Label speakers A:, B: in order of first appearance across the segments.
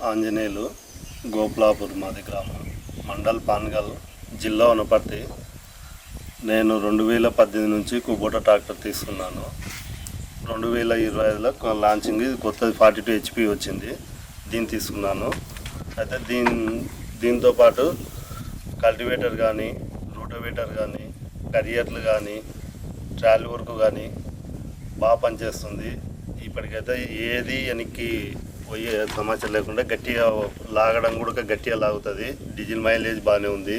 A: ఆంజనేయులు, గోపులాపూర్ మాది గ్రామం, మండల్ పాన్గల్, జిల్లా వనపర్తి. నేను 2018 నుంచి కుబోటా ట్రాక్టర్ తీసుకున్నాను. 2025లో లాంచింగ్ కొత్తది 42 HP వచ్చింది, దీన్ని తీసుకున్నాను. అయితే దీంతో పాటు కల్టివేటర్ కానీ, రూటోవేటర్ కానీ, కరియర్లు కానీ, ట్రాలీ వర్క్ కానీ బాగా పనిచేస్తుంది. ఇప్పటికైతే ఏది వెనక్కి పోయే సమస్య లేకుండా గట్టిగా లాగడం కూడా గట్టిగా లాగుతుంది. డీజిల్ మైలేజ్ బాగానే ఉంది.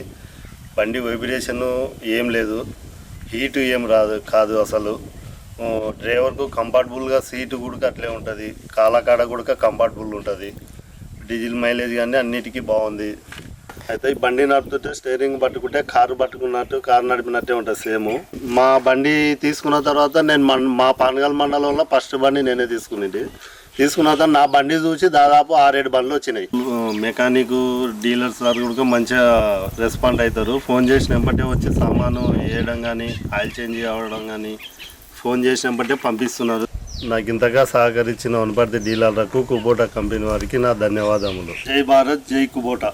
A: బండి వైబ్రేషన్ ఏం లేదు, హీటు ఏం కాదు అసలు. డ్రైవర్కు కంఫర్టబుల్గా సీటు కూడా అట్లే ఉంటుంది, కాలకాడ కూడా కంఫర్టబుల్ ఉంటుంది. డీజిల్ మైలేజ్ కానీ అన్నిటికీ బాగుంది. అయితే ఈ బండి నడుపుతుంటే స్టీరింగ్ పట్టుకుంటే కారు పట్టుకున్నట్టు, కారు నడిపినట్టే ఉంటుంది సేమ్. మా బండి తీసుకున్న తర్వాత నేను మా పానగల్ మండలంలో ఫస్ట్ బండి నేనే తీసుకున్న తర్వాత నా బండి చూసి దాదాపు 6-7 బండ్లు వచ్చినాయి. మెకానిక్ డీలర్స్ కూడా మంచిగా రెస్పాండ్ అవుతారు. ఫోన్ చేసినప్పటికే వచ్చి సామాను వేయడం కానీ, ఆయిల్ చేంజ్ అవ్వడం కానీ ఫోన్ చేసినప్పటికే పంపిస్తున్నారు. నాకు ఇంతగా సహకరించిన వనపర్తి డీలర్లకు, కుబోటా కంపెనీ వారికి నా ధన్యవాదములు. జై భారత్, జై కుబోటా.